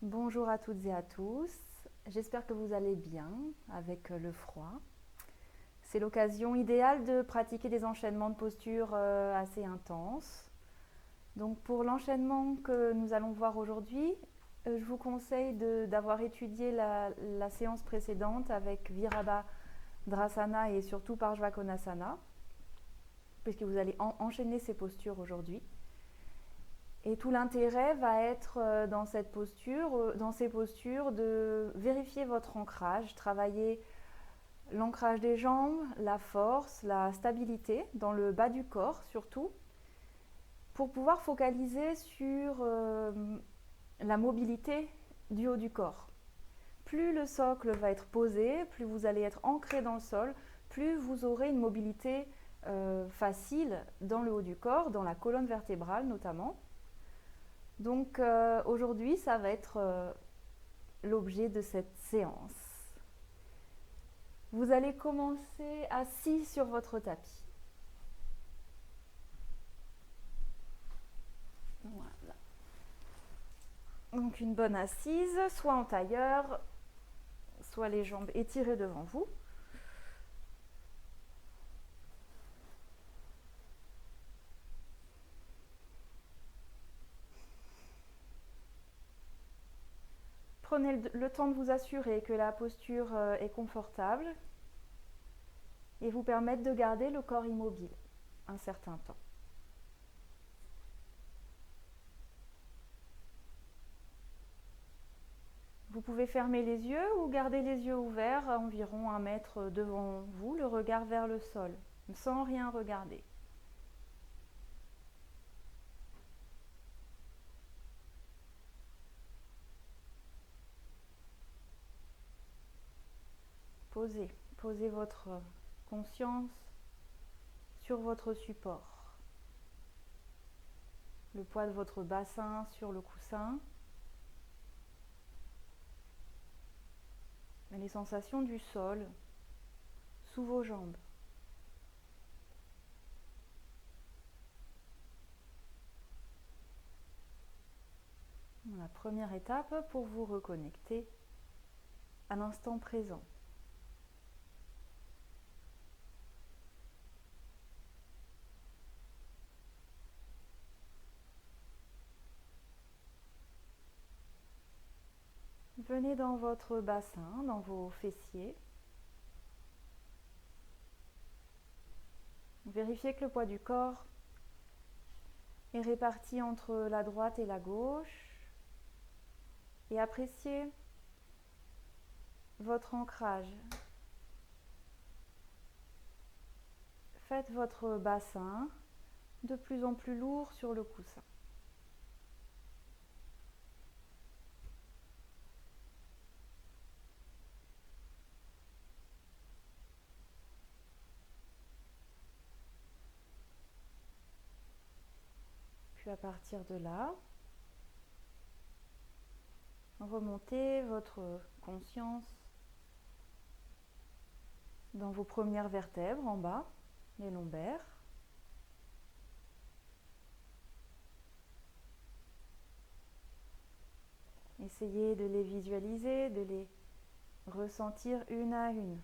Bonjour à toutes et à tous, j'espère que vous allez bien avec le froid. C'est l'occasion idéale de pratiquer des enchaînements de postures assez intenses. Donc pour l'enchaînement que nous allons voir aujourd'hui, je vous conseille d'avoir étudié la séance précédente avec Virabhadrasana et surtout Parshvakonasana, puisque vous allez enchaîner ces postures aujourd'hui. Et tout l'intérêt va être dans ces postures, de vérifier votre ancrage, travailler l'ancrage des jambes, la force, la stabilité dans le bas du corps surtout, pour pouvoir focaliser sur la mobilité du haut du corps. Plus le socle va être posé, plus vous allez être ancré dans le sol, plus vous aurez une mobilité facile dans le haut du corps, dans la colonne vertébrale notamment. Donc aujourd'hui, ça va être l'objet de cette séance. Vous allez commencer assis sur votre tapis. Voilà. Donc une bonne assise, soit en tailleur, soit les jambes étirées devant vous. Prenez le temps de vous assurer que la posture est confortable et vous permettre de garder le corps immobile un certain temps. Vous pouvez fermer les yeux ou garder les yeux ouverts à environ 1 mètre devant vous, le regard vers le sol, sans rien regarder. Posez votre conscience sur votre support. Le poids de votre bassin sur le coussin. Et les sensations du sol sous vos jambes. La première étape pour vous reconnecter à l'instant présent. Venez dans votre bassin, dans vos fessiers. Vérifiez que le poids du corps est réparti entre la droite et la gauche. Et appréciez votre ancrage. Faites votre bassin de plus en plus lourd sur le coussin. Puis à partir de là, remontez votre conscience dans vos premières vertèbres en bas, les lombaires. Essayez de les visualiser, de les ressentir une à une.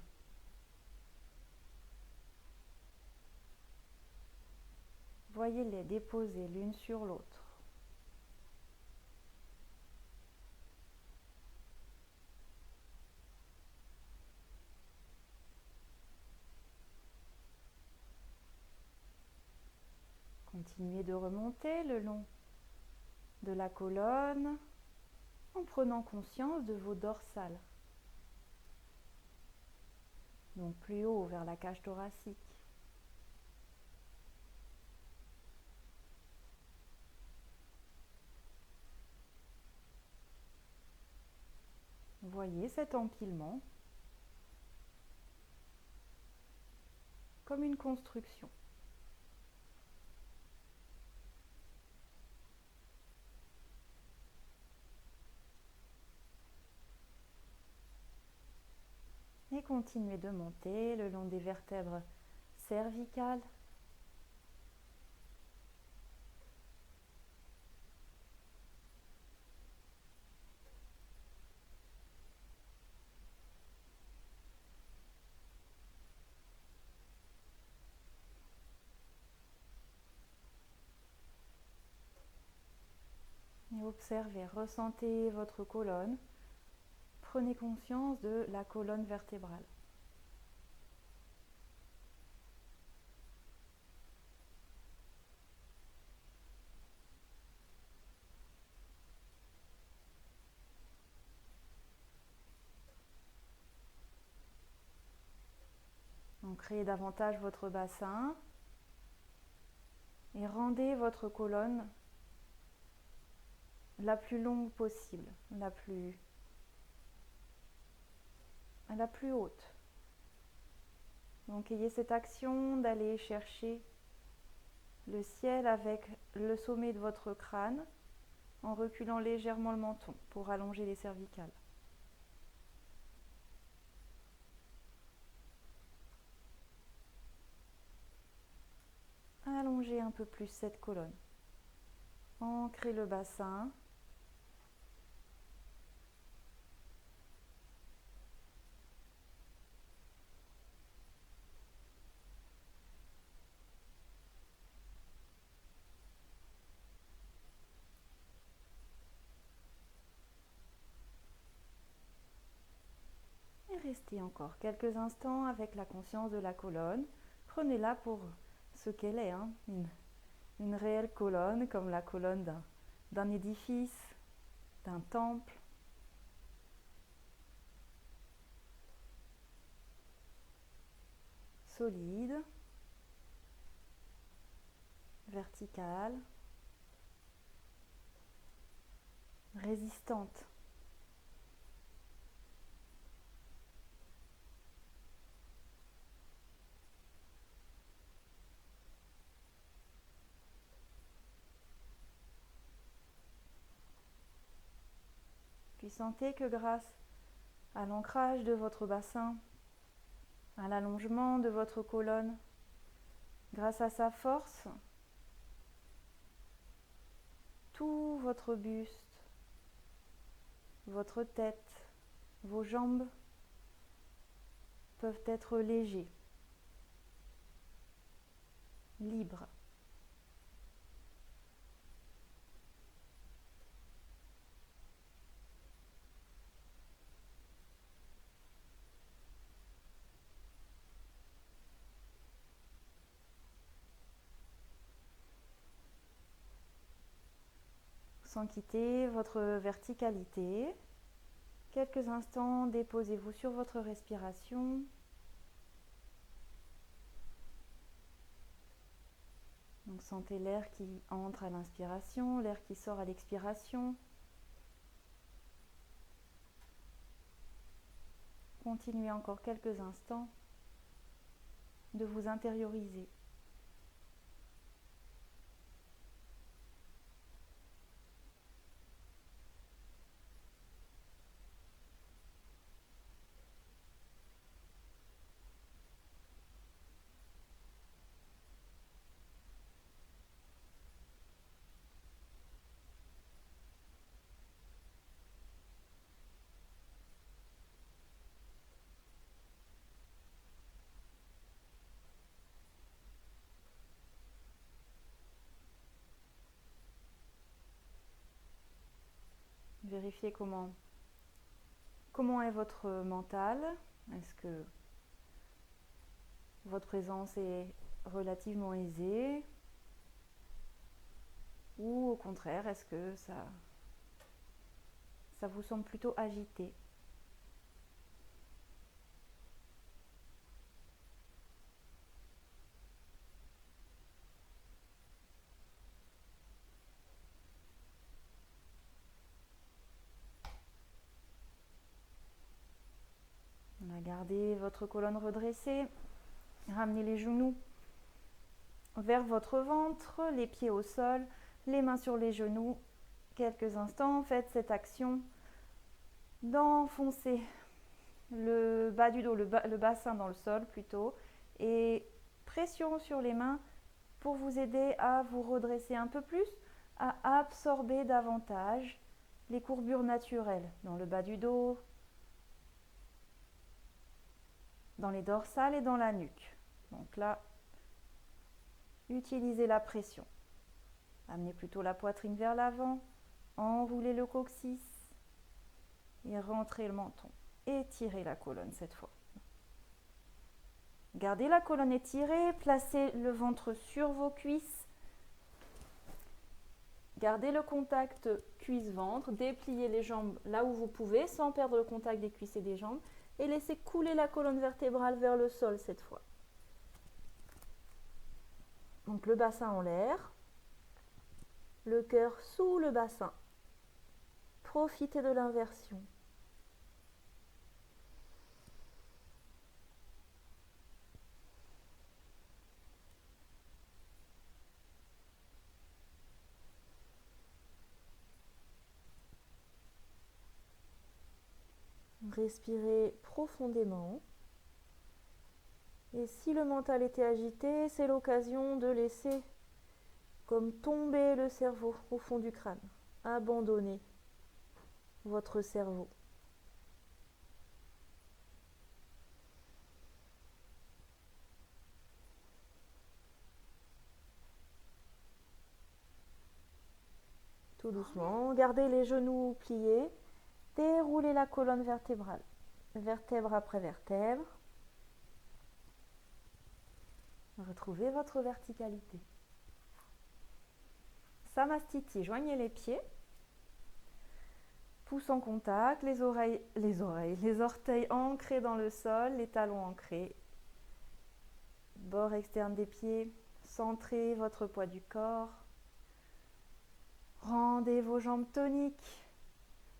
Voyez-les déposer l'une sur l'autre. Continuez de remonter le long de la colonne en prenant conscience de vos dorsales. Donc plus haut vers la cage thoracique. Voyez cet empilement comme une construction. Et continuez de monter le long des vertèbres cervicales. Et observez, ressentez votre colonne. Prenez conscience de la colonne vertébrale. Ancrez davantage votre bassin et rendez votre colonne la plus longue possible, la plus haute. Donc ayez cette action d'aller chercher le ciel avec le sommet de votre crâne en reculant légèrement le menton pour allonger les cervicales. Allongez un peu plus cette colonne. Ancrez le bassin. Et restez encore quelques instants avec la conscience de la colonne. Prenez-la pour ce qu'elle est, hein, une réelle colonne, comme la colonne d'un édifice, d'un temple. Solide, verticale, résistante. Puis sentez que grâce à l'ancrage de votre bassin, à l'allongement de votre colonne, grâce à sa force, tout votre buste, votre tête, vos jambes peuvent être légers, libres. Sans quitter votre verticalité, quelques instants, déposez-vous sur votre respiration. Donc sentez l'air qui entre à l'inspiration, l'air qui sort à l'expiration. Continuez encore quelques instants de vous intérioriser. Vérifiez comment est votre mental. Est-ce que votre présence est relativement aisée? Ou au contraire, est-ce que ça vous semble plutôt agité? Gardez votre colonne redressée. Ramenez les genoux vers votre ventre, les pieds au sol, les mains sur les genoux. Quelques instants, faites cette action d'enfoncer le bas du dos, le bassin dans le sol plutôt, et pression sur les mains pour vous aider à vous redresser un peu plus, à absorber davantage les courbures naturelles dans le bas du dos, dans les dorsales et dans la nuque. Donc là, utilisez la pression. Amenez plutôt la poitrine vers l'avant, Enroulez le coccyx et rentrez le menton. Étirez la colonne cette fois. Gardez la colonne étirée, placez le ventre sur vos cuisses. Gardez le contact cuisse-ventre, dépliez les jambes là où vous pouvez sans perdre le contact des cuisses et des jambes et laissez couler la colonne vertébrale vers le sol cette fois. Donc le bassin en l'air, le cœur sous le bassin. Profitez de l'inversion. Respirez profondément. Et si le mental était agité, c'est l'occasion de laisser comme tomber le cerveau au fond du crâne. Abandonnez votre cerveau. Tout doucement, gardez les genoux pliés, déroulez la colonne vertébrale, vertèbre après vertèbre. Retrouvez votre verticalité. Samastiti, joignez les pieds. Pouces en contact, les orteils ancrés dans le sol, les talons ancrés. Bord externe des pieds, centrez votre poids du corps. Rendez vos jambes toniques.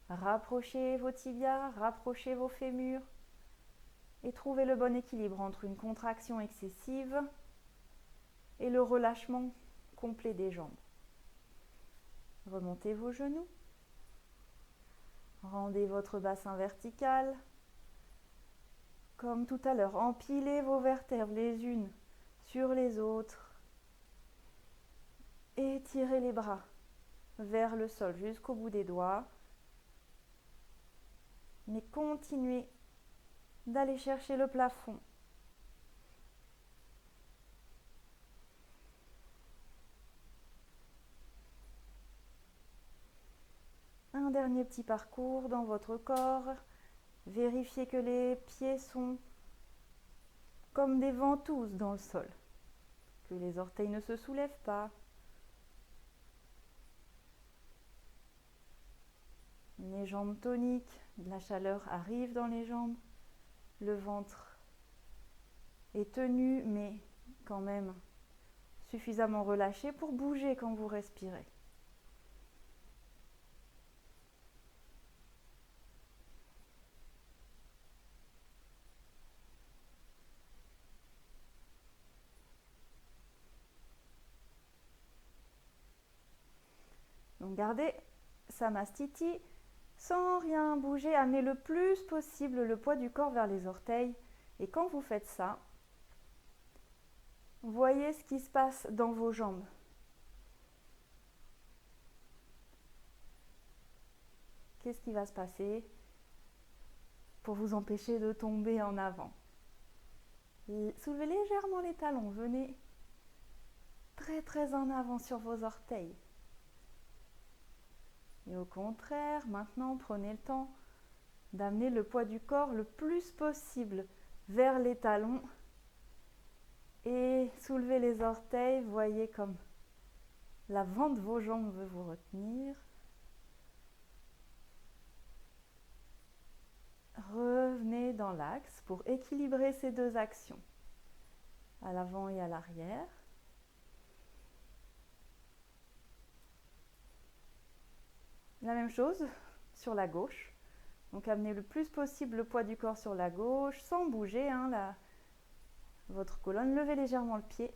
Rapprochez vos tibias, rapprochez vos fémurs. Et trouvez le bon équilibre entre une contraction excessive et le relâchement complet des jambes. Remontez vos genoux. Rendez votre bassin vertical. Comme tout à l'heure, empilez vos vertèbres les unes sur les autres. Étirez les bras vers le sol jusqu'au bout des doigts. Mais continuez d'aller chercher le plafond. Un dernier petit parcours dans votre corps. Vérifiez que les pieds sont comme des ventouses dans le sol, que les orteils ne se soulèvent pas. Les jambes toniques, de la chaleur arrive dans les jambes. Le ventre est tenu, mais quand même suffisamment relâché pour bouger quand vous respirez. Donc gardez Samastiti sans rien bouger, amenez le plus possible le poids du corps vers les orteils. Et quand vous faites ça, voyez ce qui se passe dans vos jambes. Qu'est-ce qui va se passer pour vous empêcher de tomber en avant? Soulevez légèrement les talons, venez très en avant sur vos orteils. Et au contraire, maintenant, prenez le temps d'amener le poids du corps le plus possible vers les talons et soulevez les orteils. Voyez comme l'avant de vos jambes veut vous retenir. Revenez dans l'axe pour équilibrer ces deux actions, à l'avant et à l'arrière. La même chose sur la gauche. Donc amenez le plus possible le poids du corps sur la gauche, sans bouger votre colonne. Levez légèrement le pied.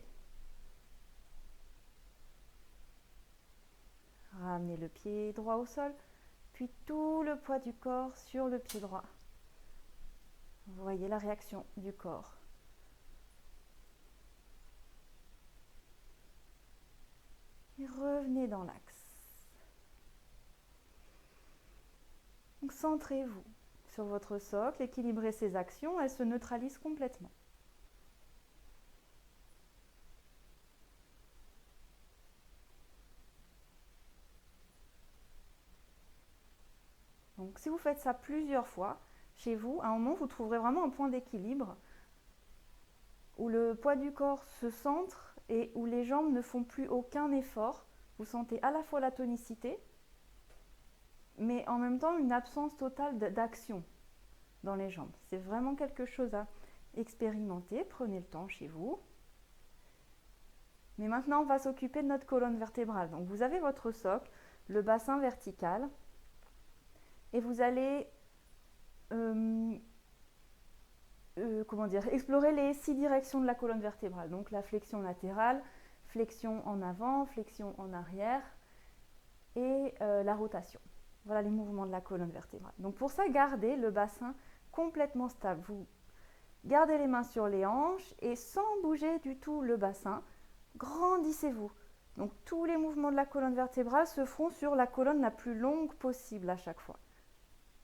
Ramenez le pied droit au sol, puis tout le poids du corps sur le pied droit. Vous voyez la réaction du corps. Et revenez dans l'axe. Donc centrez-vous sur votre socle, équilibrez ces actions, elles se neutralisent complètement. Donc si vous faites ça plusieurs fois chez vous, à un moment vous trouverez vraiment un point d'équilibre où le poids du corps se centre et où les jambes ne font plus aucun effort. Vous sentez à la fois la tonicité, mais en même temps une absence totale d'action dans les jambes. C'est vraiment quelque chose à expérimenter. Prenez le temps chez vous. Mais maintenant, on va s'occuper de notre colonne vertébrale. Donc, vous avez votre socle, le bassin vertical, et vous allez explorer les 6 directions de la colonne vertébrale. Donc, la flexion latérale, flexion en avant, flexion en arrière et la rotation. Voilà les mouvements de la colonne vertébrale. Donc, pour ça, gardez le bassin complètement stable. Vous gardez les mains sur les hanches et sans bouger du tout le bassin, grandissez-vous. Donc tous les mouvements de la colonne vertébrale se feront sur la colonne la plus longue possible à chaque fois.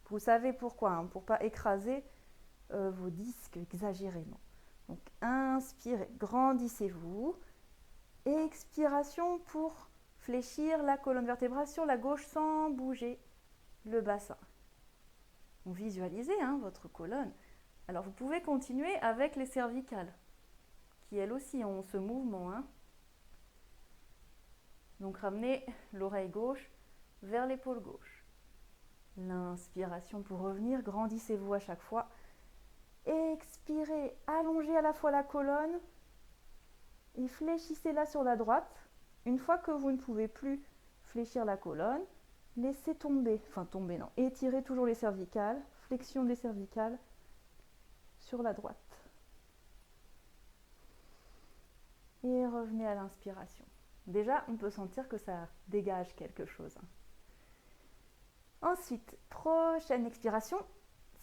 Vous savez pourquoi, hein, pour ne pas écraser vos disques exagérément. Donc inspirez, grandissez-vous. Expiration pour fléchir la colonne vertébrale sur la gauche sans bouger le bassin. Donc visualisez votre colonne. Alors vous pouvez continuer avec les cervicales, qui elles aussi ont ce mouvement. Donc ramenez l'oreille gauche vers l'épaule gauche. L'inspiration pour revenir, grandissez-vous à chaque fois. Expirez, allongez à la fois la colonne et fléchissez-la sur la droite. Une fois que vous ne pouvez plus fléchir la colonne, laissez tomber, étirez toujours les cervicales, flexion des cervicales sur la droite. Et revenez à l'inspiration. Déjà, on peut sentir que ça dégage quelque chose. Ensuite, prochaine expiration.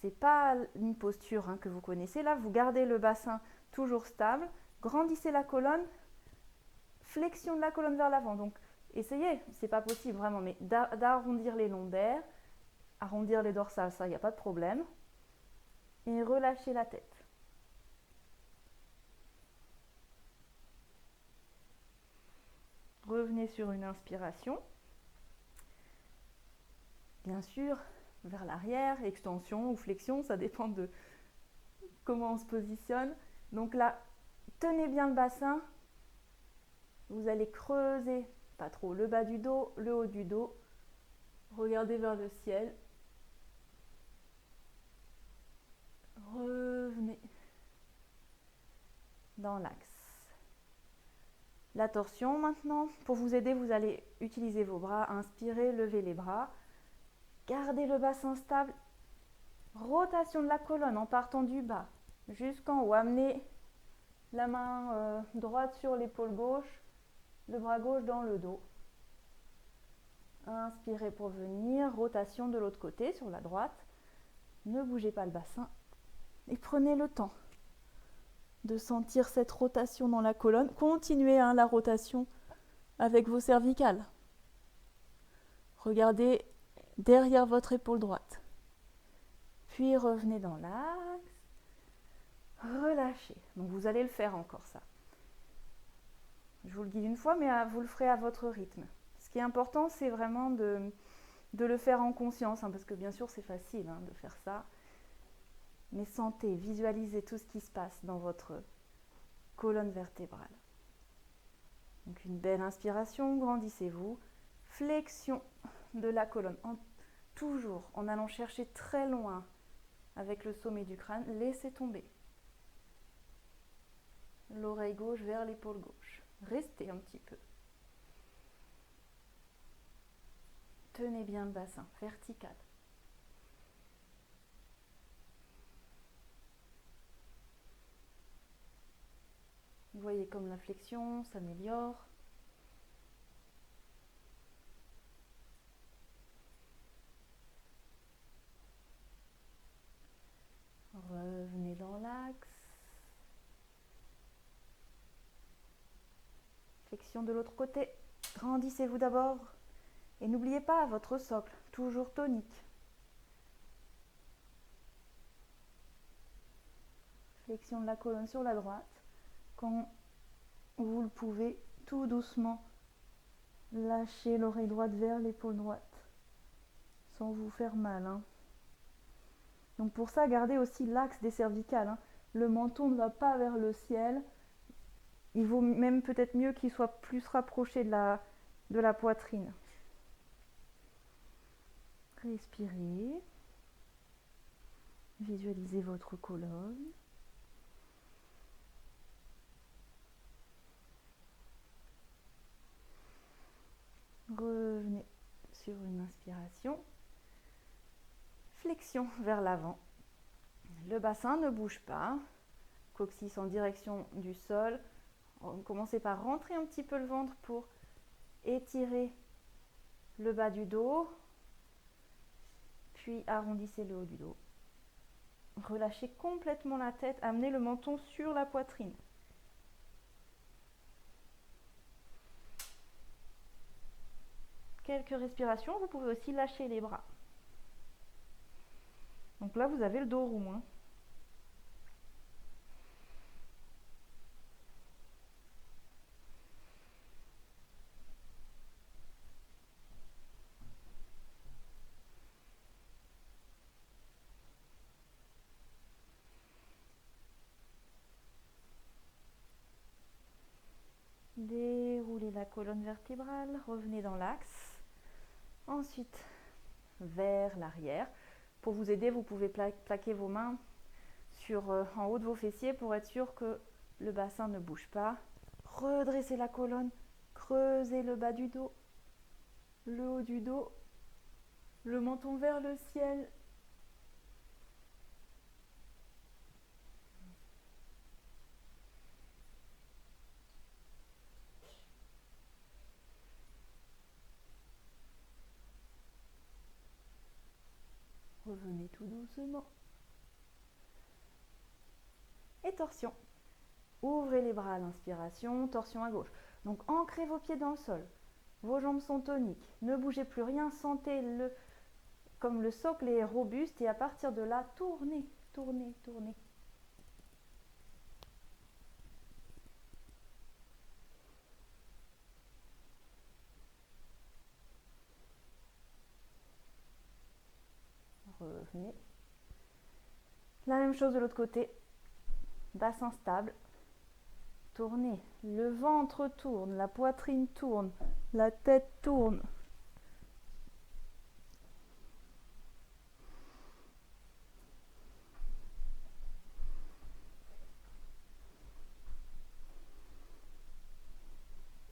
Ce n'est pas une posture que vous connaissez. Là, vous gardez le bassin toujours stable. Grandissez la colonne. Flexion de la colonne vers l'avant. Donc, essayez. Ce n'est pas possible vraiment, mais d'arrondir les lombaires. Arrondir les dorsales, ça, il n'y a pas de problème. Et relâchez la tête. Revenez sur une inspiration. Bien sûr, vers l'arrière, extension ou flexion, ça dépend de comment on se positionne. Donc là, tenez bien le bassin. Vous allez creuser, pas trop, le bas du dos, le haut du dos. Regardez vers le ciel. Revenez dans l'axe. La torsion maintenant. Pour vous aider, vous allez utiliser vos bras. Inspirez, levez les bras. Gardez le bassin stable. Rotation de la colonne en partant du bas jusqu'en haut. Amenez la main droite sur l'épaule gauche, le bras gauche dans le dos. Inspirez pour venir. Rotation de l'autre côté sur la droite. Ne bougez pas le bassin. Et prenez le temps de sentir cette rotation dans la colonne. Continuez la rotation avec vos cervicales. Regardez derrière votre épaule droite. Puis revenez dans l'axe. Relâchez. Donc vous allez le faire encore ça. Je vous le guide une fois, mais vous le ferez à votre rythme. Ce qui est important, c'est vraiment de le faire en conscience, parce que bien sûr c'est facile de faire ça. Mais sentez, visualisez tout ce qui se passe dans votre colonne vertébrale. Donc une belle inspiration, grandissez-vous. Flexion de la colonne, toujours en allant chercher très loin avec le sommet du crâne. Laissez tomber. L'oreille gauche vers l'épaule gauche. Restez un petit peu. Tenez bien le bassin, vertical. Vous voyez comme la flexion s'améliore. Revenez dans l'axe. Flexion de l'autre côté. Grandissez-vous d'abord. Et n'oubliez pas votre socle, toujours tonique. Flexion de la colonne sur la droite. Quand vous le pouvez, tout doucement, lâchez l'oreille droite vers l'épaule droite, sans vous faire mal. Donc pour ça, gardez aussi l'axe des cervicales, hein. Le menton ne va pas vers le ciel. Il vaut même peut-être mieux qu'il soit plus rapproché de la poitrine. Respirez. Visualisez votre colonne. Revenez sur une inspiration. Flexion vers l'avant. Le bassin ne bouge pas. Coccyx en direction du sol. Commencez par rentrer un petit peu le ventre pour étirer le bas du dos. Puis arrondissez le haut du dos. Relâchez complètement la tête. Amenez le menton sur la poitrine. Quelques respirations. Vous pouvez aussi lâcher les bras. Donc là, vous avez le dos rond, hein. Déroulez la colonne vertébrale, revenez dans l'axe. Ensuite, vers l'arrière. Pour vous aider, vous pouvez plaquer vos mains en haut de vos fessiers pour être sûr que le bassin ne bouge pas. Redressez la colonne, creusez le bas du dos, le haut du dos, le menton vers le ciel. Revenez tout doucement. Et torsion. Ouvrez les bras à l'inspiration, torsion à gauche. Donc ancrez vos pieds dans le sol. Vos jambes sont toniques. Ne bougez plus rien, sentez comme le socle est robuste et à partir de là, tournez, tournez, tournez. Revenez. La même chose de l'autre côté. Bassin stable. Tournez. Le ventre tourne, la poitrine tourne, la tête tourne.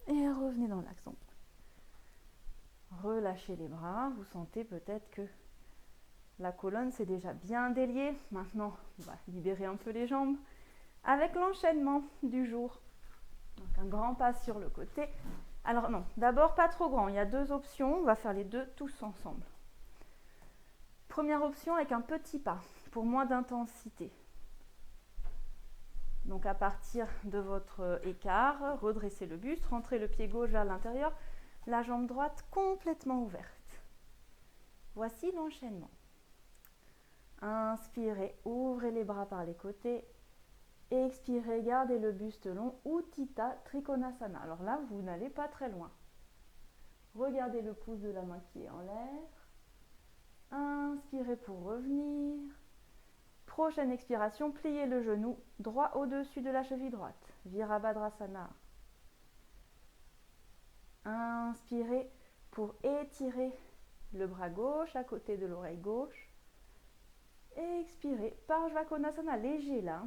Et revenez dans l'axe. Relâchez les bras. Vous sentez peut-être que la colonne s'est déjà bien déliée. Maintenant, on va libérer un peu les jambes avec l'enchaînement du jour. Donc un grand pas sur le côté. Alors non, d'abord pas trop grand. Il y a deux options. On va faire les deux tous ensemble. Première option avec un petit pas pour moins d'intensité. Donc à partir de votre écart, redressez le buste, rentrez le pied gauche vers l'intérieur, la jambe droite complètement ouverte. Voici l'enchaînement. Inspirez, ouvrez les bras par les côtés. Expirez, gardez le buste long, Utthita Trikonasana. Alors là, vous n'allez pas très loin. Regardez le pouce de la main qui est en l'air. Inspirez pour revenir. Prochaine expiration, pliez le genou droit au-dessus de la cheville droite. Virabhadrasana. Inspirez pour étirer le bras gauche à côté de l'oreille gauche. Expirez, Parshvakonasana, léger là.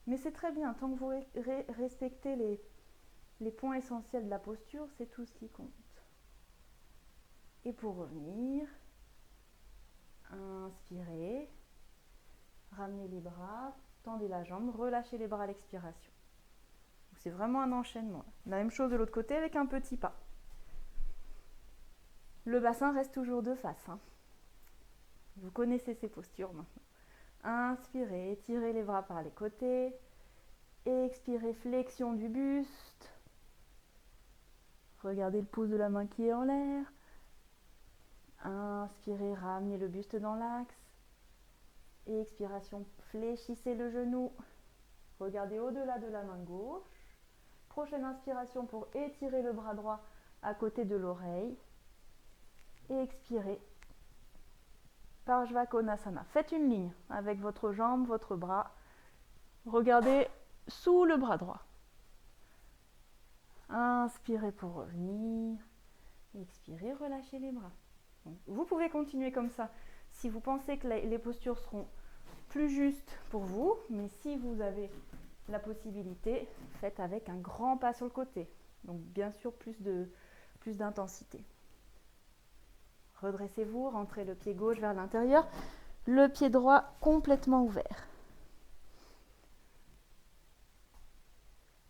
Mais c'est très bien, tant que vous respectez les points essentiels de la posture, c'est tout ce qui compte. Et pour revenir, inspirez, ramenez les bras, tendez la jambe, relâchez les bras à l'expiration. C'est vraiment un enchaînement. La même chose de l'autre côté avec un petit pas. Le bassin reste toujours de face, hein. Vous connaissez ces postures maintenant. Inspirez, étirez les bras par les côtés. Expirez, flexion du buste. Regardez le pouce de la main qui est en l'air. Inspirez, ramenez le buste dans l'axe. Expiration, fléchissez le genou. Regardez au-delà de la main gauche. Prochaine inspiration pour étirer le bras droit à côté de l'oreille. Et expirez. Parshva Konasana. Faites une ligne avec votre jambe, votre bras. Regardez sous le bras droit. Inspirez pour revenir. Expirez, relâchez les bras. Donc, vous pouvez continuer comme ça si vous pensez que les postures seront plus justes pour vous, mais si vous avez la possibilité, faites avec un grand pas sur le côté. Donc bien sûr plus d'intensité. Redressez-vous, rentrez le pied gauche vers l'intérieur, le pied droit complètement ouvert.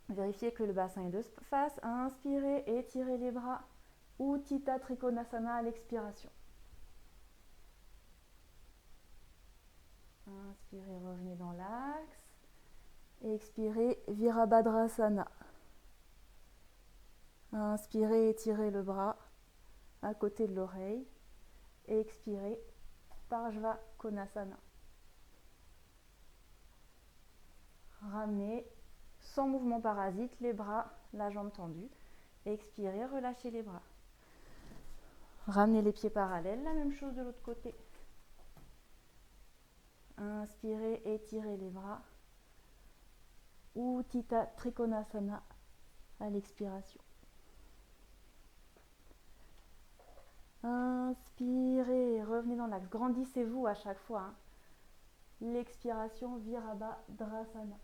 Vérifiez que le bassin est de face. Inspirez, étirez les bras. Utthita Trikonasana à l'expiration. Inspirez, revenez dans l'axe. Expirez, Virabhadrasana. Inspirez, étirez le bras à côté de l'oreille. Expirez, Parshva Konasana. Ramenez, sans mouvement parasite, les bras, la jambe tendue. Expirez, relâchez les bras. Ramenez les pieds parallèles, la même chose de l'autre côté. Inspirez, étirez les bras. Utthita Trikonasana à l'expiration. Inspirez, revenez dans l'axe. Grandissez-vous à chaque fois. L'expiration, Virabhadrasana.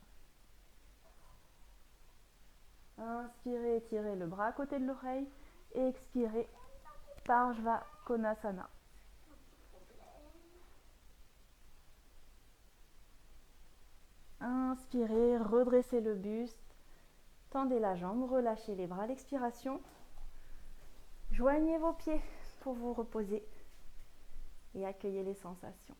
Inspirez, étirez le bras à côté de l'oreille. Expirez, Parshva Konasana. Inspirez, redressez le buste, tendez la jambe, relâchez les bras. L'expiration, joignez vos pieds pour vous reposer et accueillez les sensations.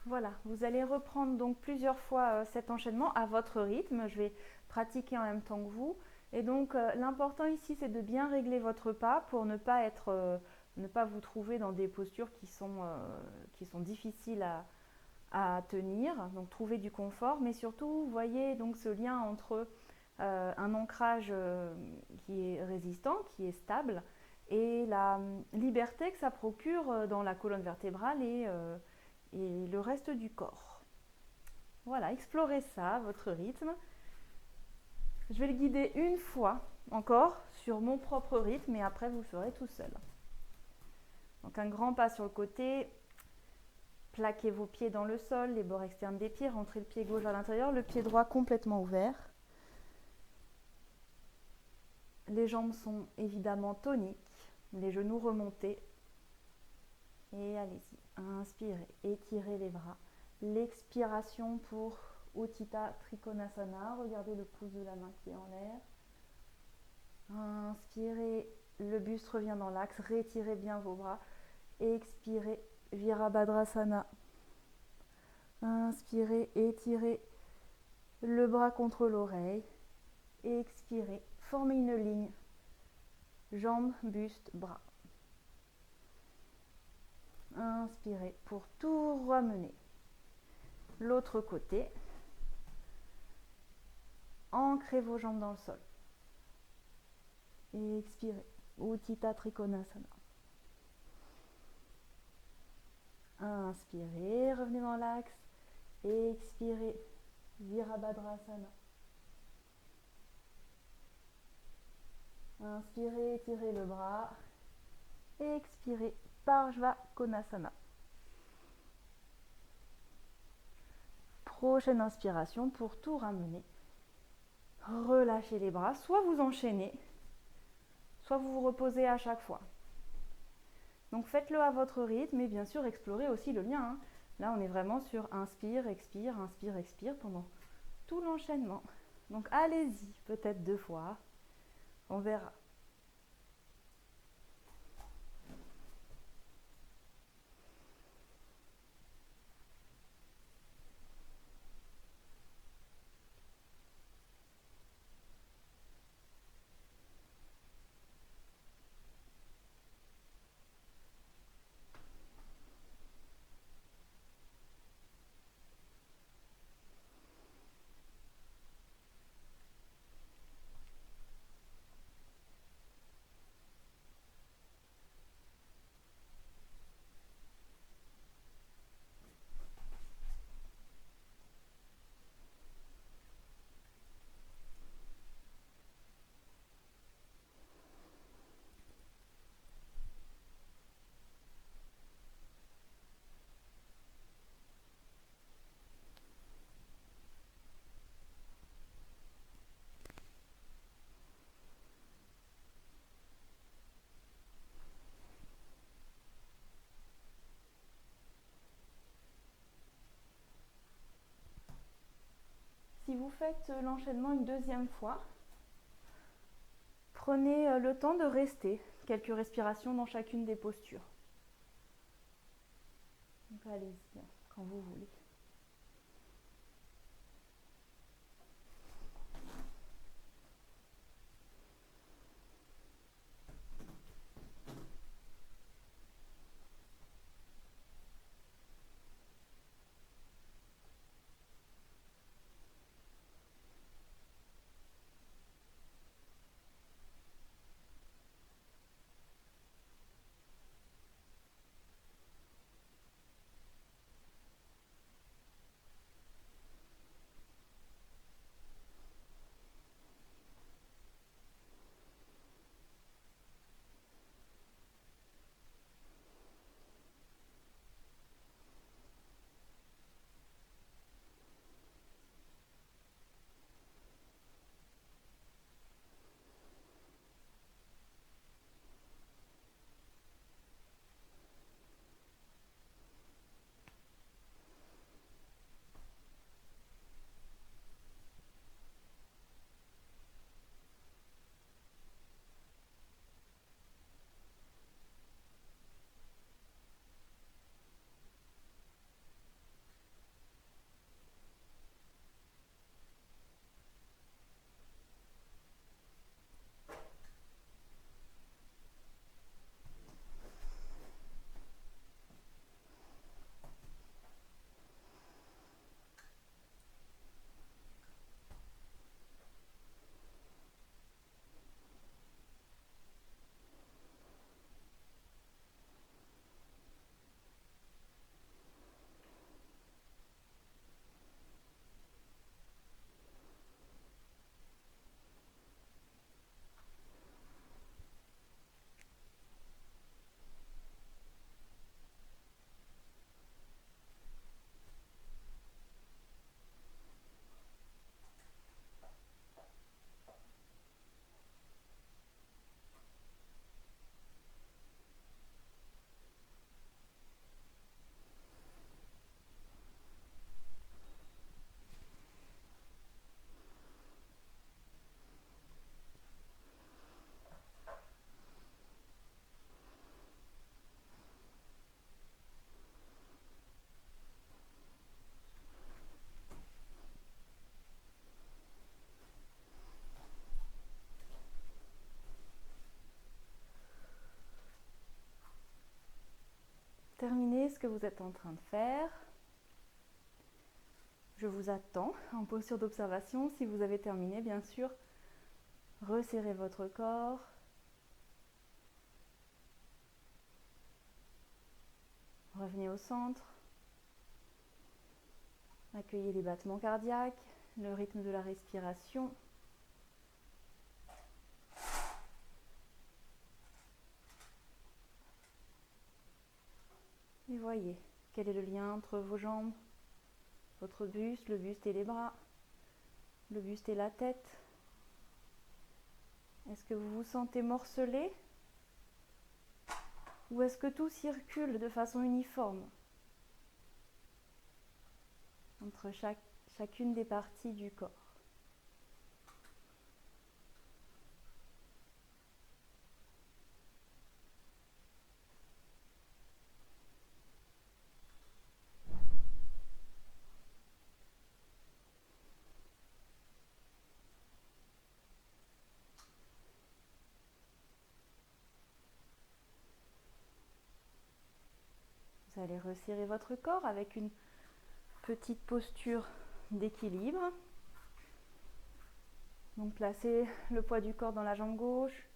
Voilà, vous allez reprendre donc plusieurs fois cet enchaînement à votre rythme. Je vais pratiquer en même temps que vous. Et donc l'important ici, c'est de bien régler votre pas pour ne pas vous trouver dans des postures qui sont difficiles à tenir. Donc trouver du confort, mais surtout, vous voyez donc ce lien entre un ancrage qui est résistant, qui est stable, et la liberté que ça procure dans la colonne vertébrale et le reste du corps. Voilà, explorez ça à votre rythme. Je vais le guider une fois encore sur mon propre rythme et après vous le ferez tout seul. Donc un grand pas sur le côté, plaquez vos pieds dans le sol, les bords externes des pieds, rentrez le pied gauche à l'intérieur, le pied droit complètement ouvert. Les jambes sont évidemment toniques, les genoux remontés. Et allez-y, inspirez, étirez les bras. L'expiration pour Utthita Trikonasana, regardez le pouce de la main qui est en l'air. Inspirez, le buste revient dans l'axe, rétirez bien vos bras. Expirez, Virabhadrasana. Inspirez, étirez le bras contre l'oreille. Expirez, formez une ligne, jambes, buste, bras. Inspirez pour tout ramener. L'autre côté. Ancrez vos jambes dans le sol. Et expirez. Utthita Trikonasana. Inspirez, revenez dans l'axe. Expirez. Virabhadrasana. Inspirez, étirez le bras. Expirez. Parshva Konasana. Prochaine inspiration pour tout ramener. Relâchez les bras, soit vous enchaînez, soit vous vous reposez à chaque fois. Donc faites-le à votre rythme et bien sûr explorez aussi le lien. Là on est vraiment sur inspire, expire pendant tout l'enchaînement. Donc allez-y, peut-être 2 fois, on verra. faites l'enchaînement une deuxième fois, prenez le temps de rester quelques respirations dans chacune des postures. Donc allez-y, quand vous voulez. Terminez ce que vous êtes en train de faire. Je vous attends en posture d'observation. Si vous avez terminé, bien sûr, resserrez votre corps. Revenez au centre. Accueillez les battements cardiaques, le rythme de la respiration. Et voyez quel est le lien entre vos jambes, votre buste, le buste et les bras, le buste et la tête. Est-ce que vous vous sentez morcelé ou est-ce que tout circule de façon uniforme entre chacune des parties du corps? Vous allez resserrer votre corps avec une petite posture d'équilibre. Donc placez le poids du corps dans la jambe gauche,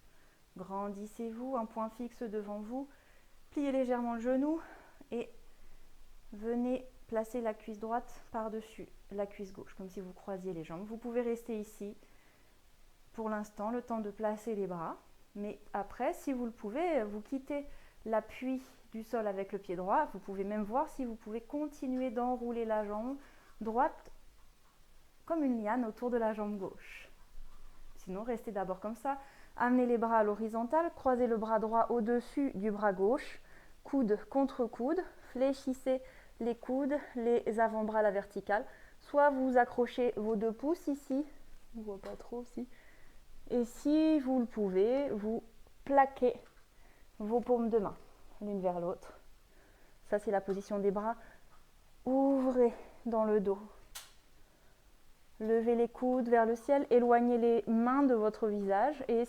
grandissez-vous, un point fixe devant vous, pliez légèrement le genou et venez placer la cuisse droite par-dessus la cuisse gauche, comme si vous croisiez les jambes. Vous pouvez rester ici pour l'instant, le temps de placer les bras, mais après, si vous le pouvez, vous quittez l'appui du sol avec le pied droit. Vous pouvez même voir si vous pouvez continuer d'enrouler la jambe droite comme une liane autour de la jambe gauche. Sinon, restez d'abord comme ça. Amenez les bras à l'horizontale, croisez le bras droit au-dessus du bras gauche, coude contre coude, fléchissez les coudes, les avant-bras à la verticale, soit vous accrochez vos 2 pouces ici, on ne voit pas trop ici, et si vous le pouvez, vous plaquez vos paumes de main l'une vers l'autre. Ça, c'est la position des bras. Ouvrez dans le dos. Levez les coudes vers le ciel, éloignez les mains de votre visage et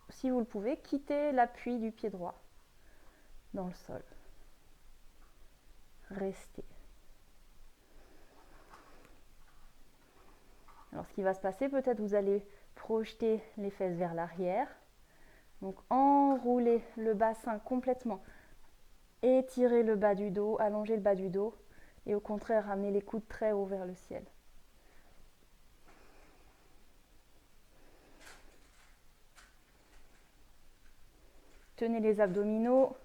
si vous le pouvez, quittez l'appui du pied droit dans le sol. Restez. Alors, ce qui va se passer, peut-être vous allez projeter les fesses vers l'arrière. Donc, enroulez le bassin complètement. Étirez le bas du dos, allongez le bas du dos. Et au contraire, ramenez les coudes très haut vers le ciel. Tenez les abdominaux.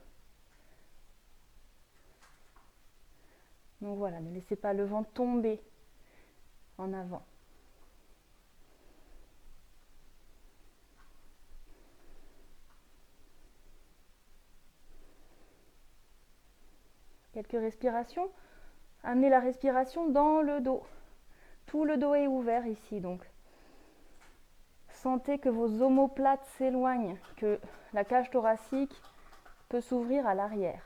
Donc voilà, ne laissez pas le ventre tomber en avant. Quelques respirations. Amenez la respiration dans le dos. Tout le dos est ouvert ici, donc. Sentez que vos omoplates s'éloignent, que la cage thoracique peut s'ouvrir à l'arrière.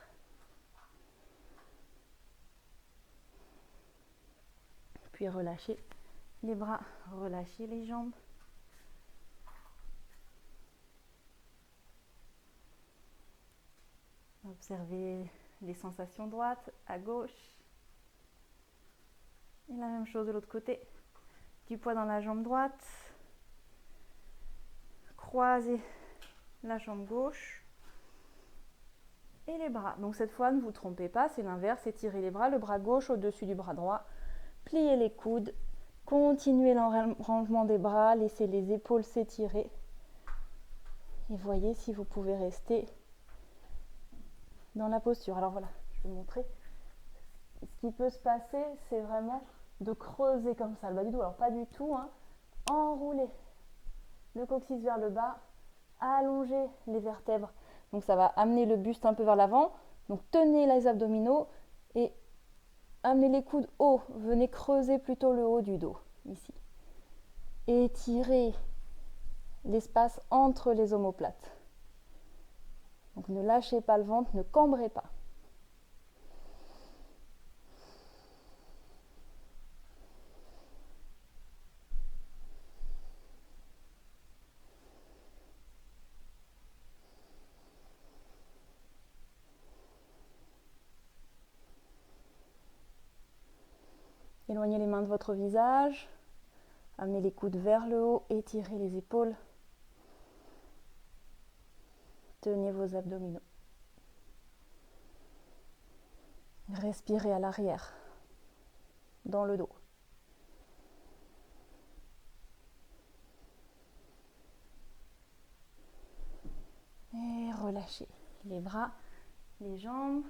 Puis relâchez les bras, relâchez les jambes. Observez les sensations droite à gauche. Et la même chose de l'autre côté. Du poids dans la jambe droite. Croisez la jambe gauche. Et les bras. Donc cette fois, ne vous trompez pas, c'est l'inverse. Étirez les bras, le bras gauche au-dessus du bras droit. Pliez les coudes. Continuez l'enrangement des bras. Laissez les épaules s'étirer. Et voyez si vous pouvez rester dans la posture. Alors voilà, je vais vous montrer. Ce qui peut se passer, c'est vraiment de creuser comme ça le bas du dos. Alors pas du tout, hein. Enroulez le coccyx vers le bas, allongez les vertèbres. Donc ça va amener le buste un peu vers l'avant. Donc tenez les abdominaux et amenez les coudes haut. Venez creuser plutôt le haut du dos, ici. Étirez l'espace entre les omoplates. Donc ne lâchez pas le ventre, ne cambrez pas. Éloignez les mains de votre visage. Amenez les coudes vers le haut, étirez les épaules. Tenez vos abdominaux. Respirez à l'arrière, dans le dos. Et relâchez les bras, les jambes.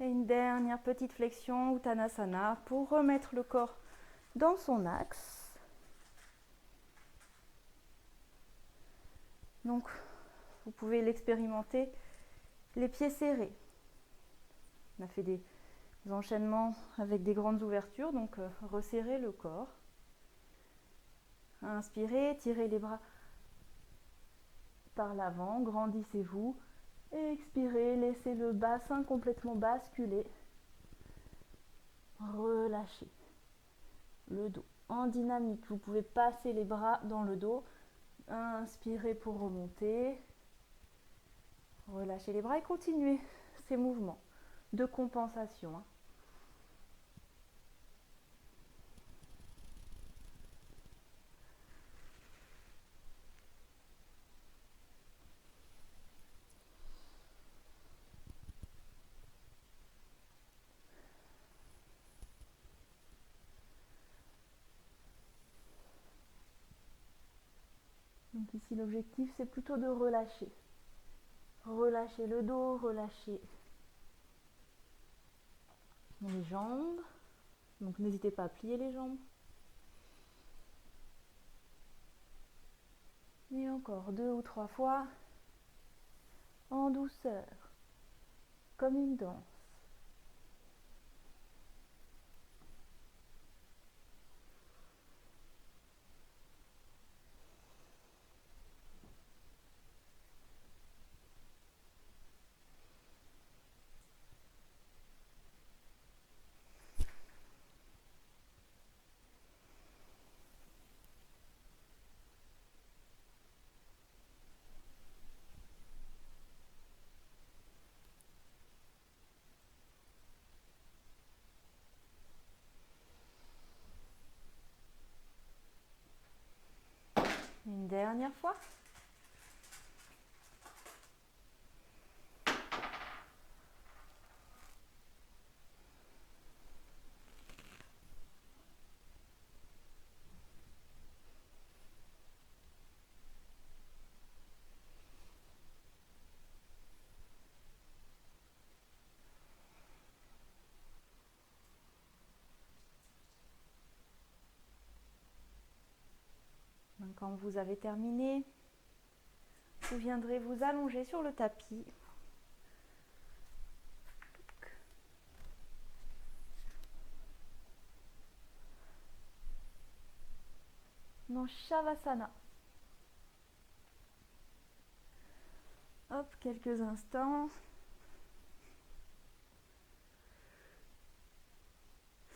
Et une dernière petite flexion, Uttanasana, pour remettre le corps dans son axe. Donc, vous pouvez l'expérimenter, les pieds serrés. On a fait des enchaînements avec des grandes ouvertures, donc resserrez le corps. Inspirez, tirez les bras par l'avant, grandissez-vous. Expirez, laissez le bassin complètement basculer. Relâchez le dos en dynamique. Vous pouvez passer les bras dans le dos. Inspirez pour remonter. Relâchez les bras et continuez ces mouvements de compensation. Donc ici, l'objectif, c'est plutôt de relâcher. Relâchez le dos, relâchez les jambes. Donc n'hésitez pas à plier les jambes. Et encore 2 ou 3 fois, en douceur. comme une danse. Une dernière fois. Donc, quand vous avez terminé, vous viendrez vous allonger sur le tapis. Dans Shavasana. Hop, quelques instants.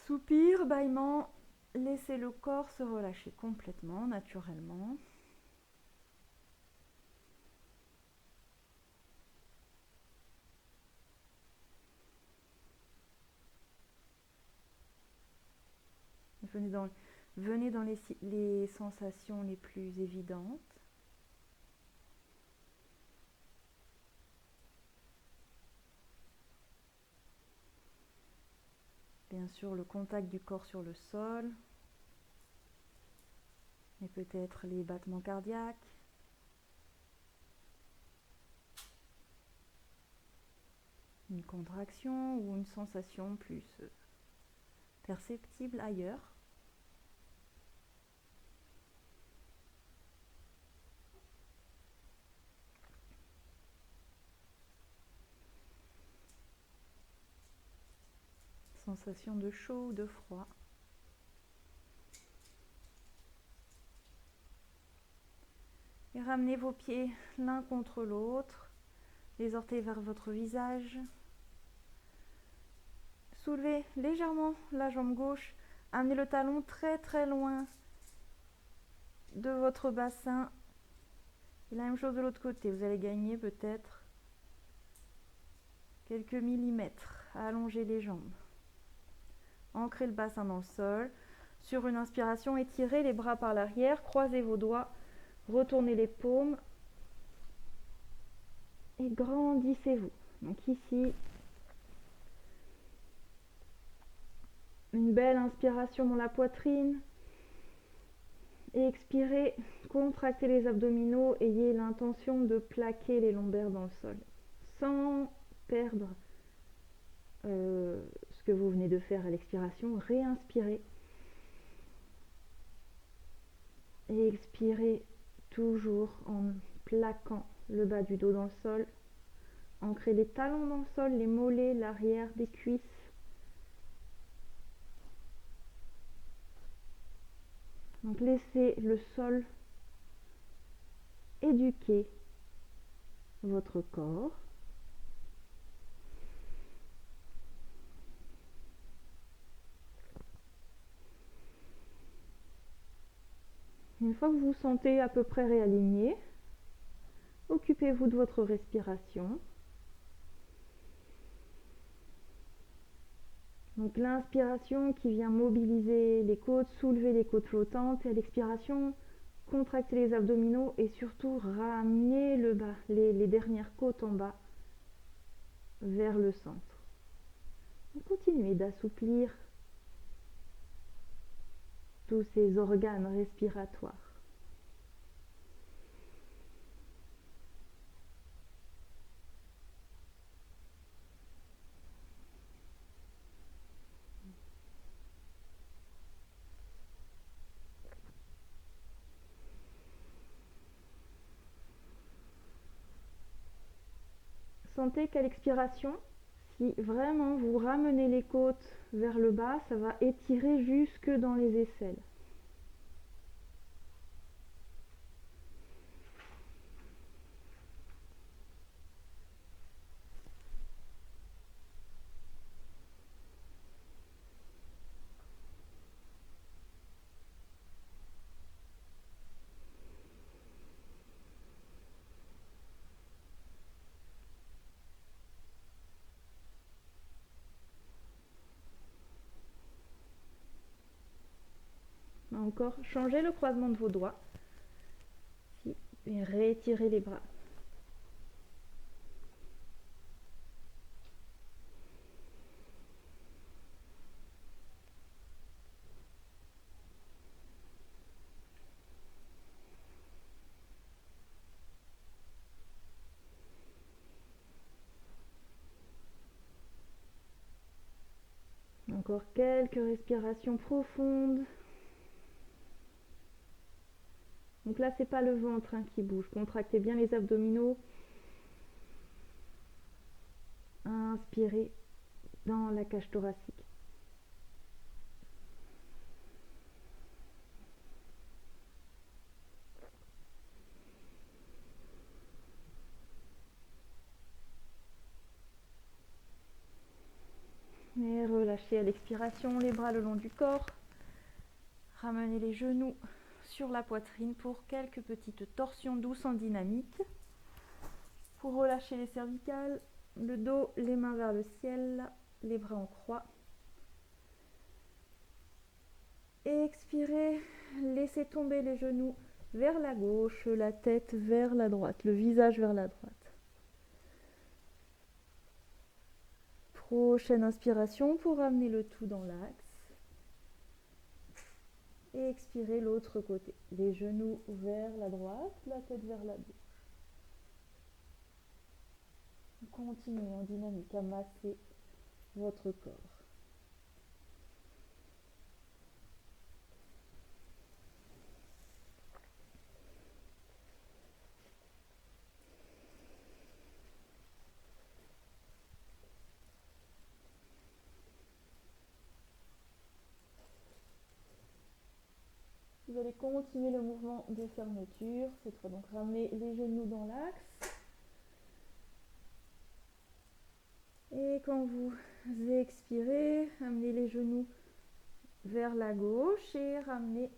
Soupir, bâillement, laissez le corps se relâcher complètement, naturellement. Venez dans les sensations les plus évidentes. Bien sûr, le contact du corps sur le sol, mais peut-être les battements cardiaques. Une contraction ou une sensation plus perceptible ailleurs. Sensation de chaud ou de froid. Et ramenez vos pieds l'un contre l'autre, les orteils vers votre visage. Soulevez légèrement la jambe gauche, amenez le talon très très loin de votre bassin. Et la même chose de l'autre côté, vous allez gagner peut-être quelques millimètres à allonger les jambes. Ancrez le bassin dans le sol. Sur une inspiration, étirez les bras par l'arrière, croisez vos doigts, retournez les paumes et grandissez-vous. Donc ici, une belle inspiration dans la poitrine. Et expirez, contractez les abdominaux, ayez l'intention de plaquer les lombaires dans le sol, sans perdre ce que vous venez de faire à l'expiration. Réinspirez et expirez toujours en plaquant le bas du dos dans le sol. Ancrez les talons dans le sol, les mollets, l'arrière des cuisses. Donc laissez le sol éduquer votre corps. Une fois que vous vous sentez à peu près réaligné, occupez-vous de votre respiration. Donc l'inspiration qui vient mobiliser les côtes, soulever les côtes flottantes, et à l'expiration, contractez les abdominaux et surtout ramenez le bas, les dernières côtes en bas vers le centre. Donc continuez d'assouplir tous ces organes respiratoires. Sentez qu'à l'expiration, Si vraiment vous ramenez les côtes vers le bas, ça va étirer jusque dans les aisselles. Encore, changez le croisement de vos doigts et réétirez les bras. Encore quelques respirations profondes. Donc là, c'est pas le ventre qui bouge. Contractez bien les abdominaux. Inspirez dans la cage thoracique. Et relâchez à l'expiration les bras le long du corps. Ramenez les genoux sur la poitrine pour quelques petites torsions douces en dynamique. Pour relâcher les cervicales, le dos, les mains vers le ciel, les bras en croix. Expirez, laissez tomber les genoux vers la gauche, la tête vers la droite, le visage vers la droite. Prochaine inspiration pour ramener le tout dans l'axe. Et expirez l'autre côté. Les genoux vers la droite, la tête vers la gauche. Continuez en dynamique à masser votre corps. Vous allez continuer le mouvement de fermeture. Cette fois, donc, ramenez les genoux dans l'axe. Et quand vous expirez, amenez les genoux vers la gauche et ramenez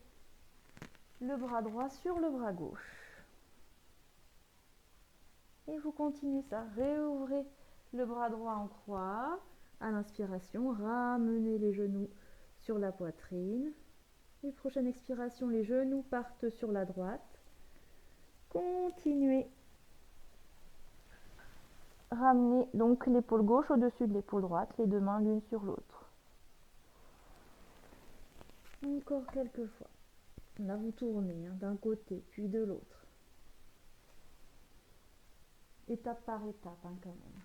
le bras droit sur le bras gauche. Et vous continuez ça. Réouvrez le bras droit en croix. À l'inspiration, ramenez les genoux sur la poitrine. Et prochaine expiration, les genoux partent sur la droite. Continuez. Ramenez donc l'épaule gauche au-dessus de l'épaule droite, les deux mains l'une sur l'autre. Encore quelques fois. Là, vous tournez d'un côté puis de l'autre. Étape par étape quand même.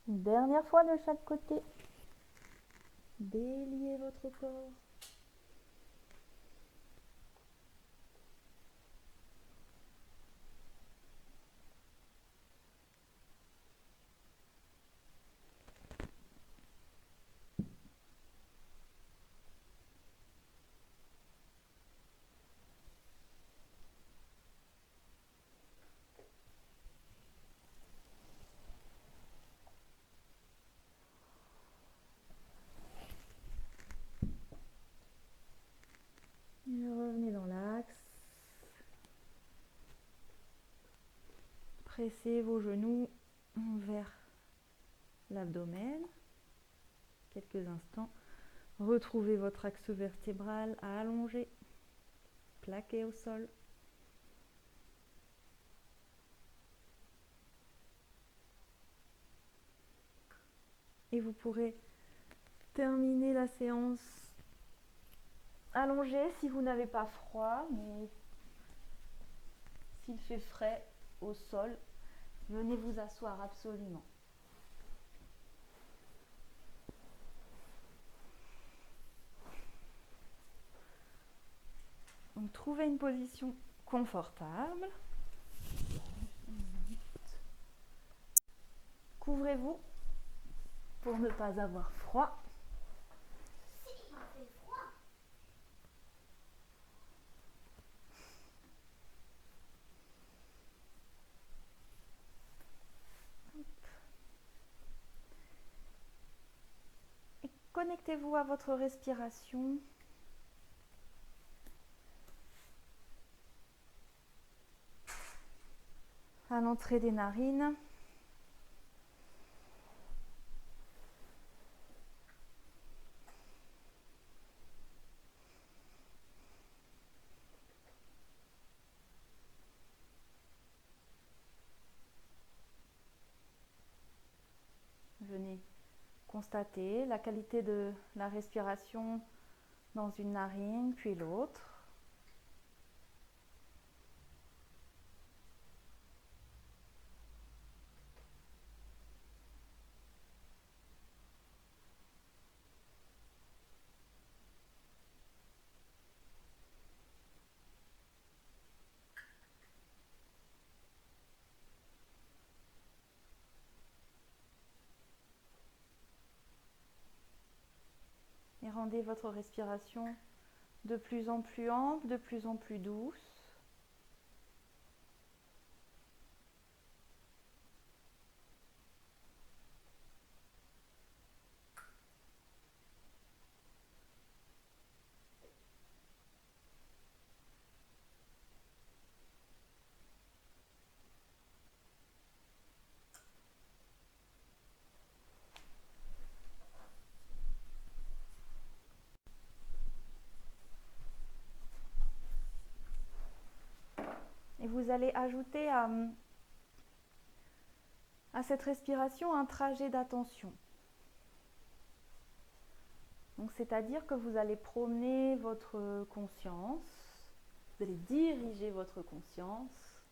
Une dernière fois de chaque côté. Déliez votre corps. Et revenez dans l'axe. Pressez vos genoux vers l'abdomen. Quelques instants. Retrouvez votre axe vertébral allongé, plaqué au sol. Et vous pourrez terminer la séance allongée si vous n'avez pas froid, mais S'il fait frais au sol, venez vous asseoir absolument. Donc, trouvez une position confortable. Couvrez-vous pour ne pas avoir froid. Et connectez-vous à votre respiration. À l'entrée des narines. Venez constater la qualité de la respiration dans une narine puis l'autre. Et rendez votre respiration de plus en plus ample, de plus en plus douce. Et vous allez ajouter à cette respiration un trajet d'attention. Donc, c'est-à-dire que vous allez promener votre conscience, vous allez diriger votre conscience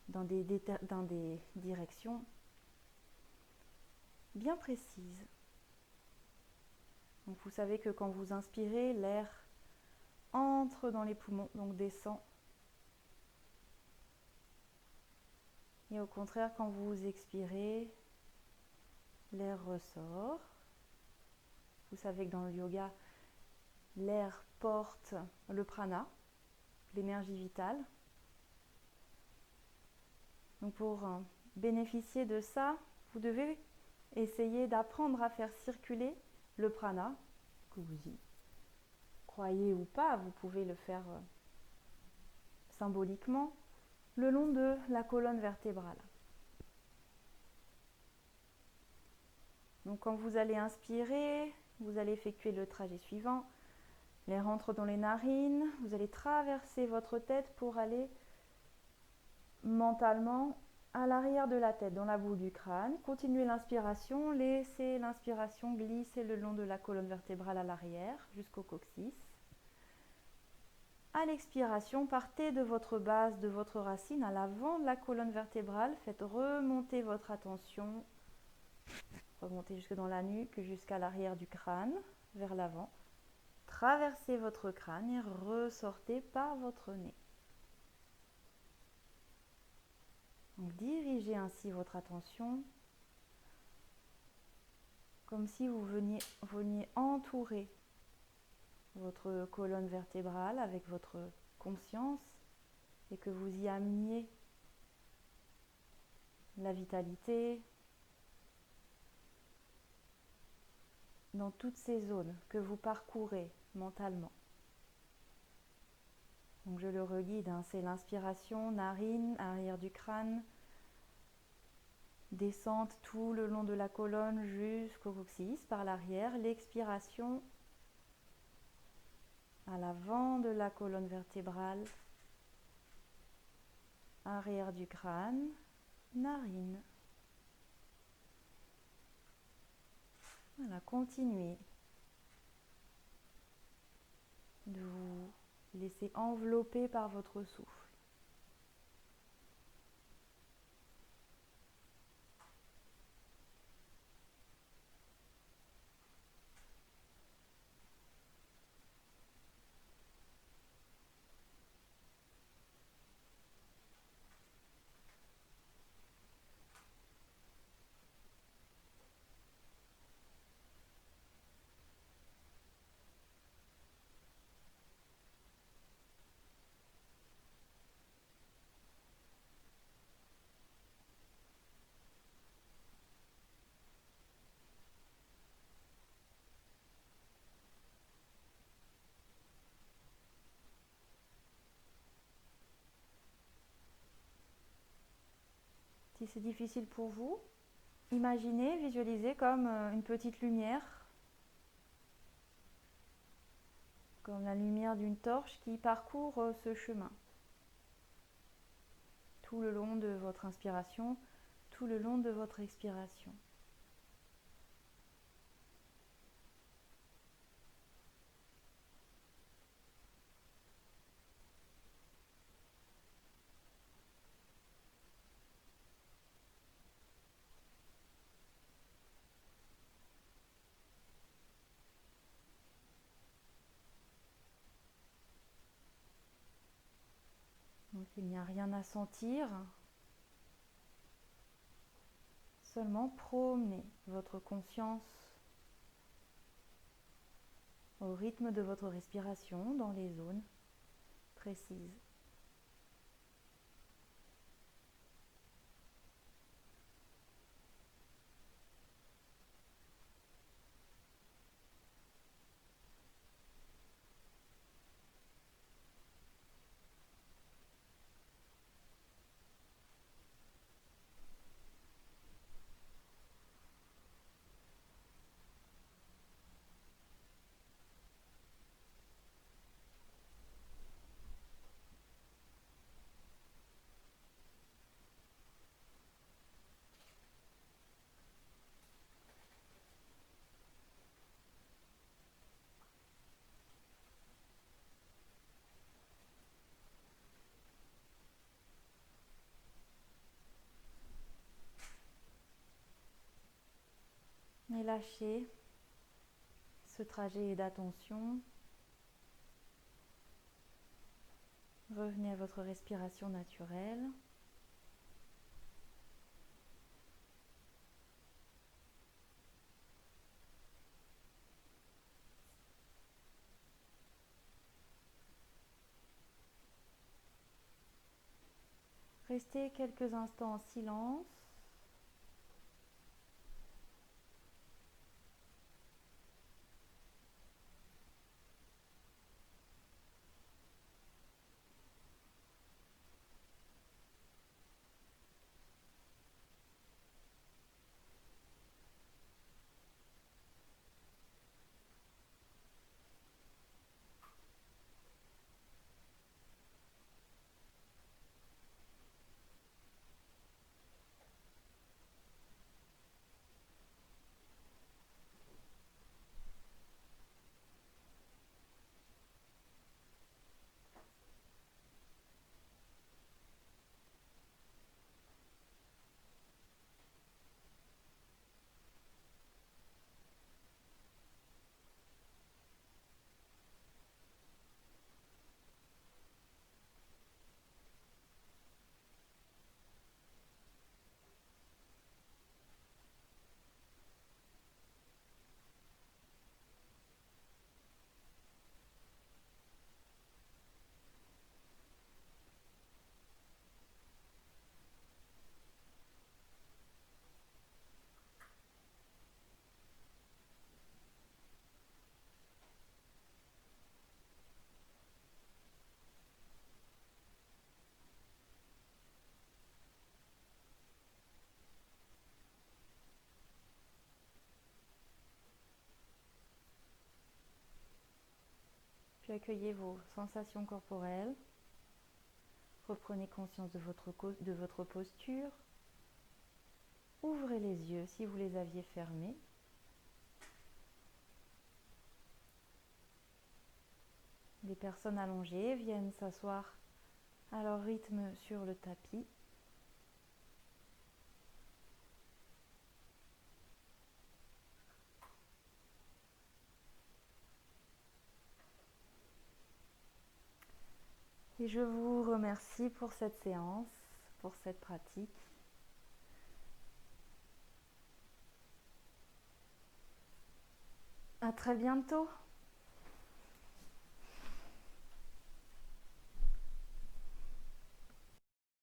dans des directions bien précises. Donc, vous savez que quand vous inspirez, l'air entre dans les poumons, donc descend. Et au contraire, quand vous expirez, l'air ressort. Vous savez que dans le yoga, l'air porte le prana, l'énergie vitale. Donc pour bénéficier de ça, vous devez essayer d'apprendre à faire circuler le prana, que vous y croyez ou pas, vous pouvez le faire symboliquement, le long de la colonne vertébrale. Donc quand vous allez inspirer, vous allez effectuer le trajet suivant. L'air entre dans les narines, vous allez traverser votre tête pour aller mentalement à l'arrière de la tête, dans la boule du crâne. Continuez l'inspiration, laissez l'inspiration glisser le long de la colonne vertébrale à l'arrière jusqu'au coccyx. À l'expiration, partez de votre base, de votre racine à l'avant de la colonne vertébrale. Faites remonter votre attention, remontez jusque dans la nuque, jusqu'à l'arrière du crâne, vers l'avant. Traversez votre crâne et ressortez par votre nez. Donc, dirigez ainsi votre attention comme si vous veniez entourer votre colonne vertébrale avec votre conscience et que vous y ameniez la vitalité dans toutes ces zones que vous parcourez mentalement. Donc je le reguide, c'est l'inspiration, narine, arrière du crâne, descente tout le long de la colonne jusqu'au coccyx par l'arrière, l'expiration à l'avant de la colonne vertébrale, arrière du crâne, narine. Voilà, continuez de vous laisser envelopper par votre souffle. Si c'est difficile pour vous, imaginez, visualisez comme une petite lumière, comme la lumière d'une torche qui parcourt ce chemin. Tout le long de votre inspiration, tout le long de votre expiration. Donc il n'y a rien à sentir, seulement promenez votre conscience au rythme de votre respiration dans les zones précises. Et lâchez ce trajet d'attention. Revenez à votre respiration naturelle. Restez quelques instants en silence. Puis accueillez vos sensations corporelles. Reprenez conscience de votre posture. Ouvrez les yeux si vous les aviez fermés. Les personnes allongées viennent s'asseoir à leur rythme sur le tapis. Et je vous remercie pour cette séance, pour cette pratique. À très bientôt.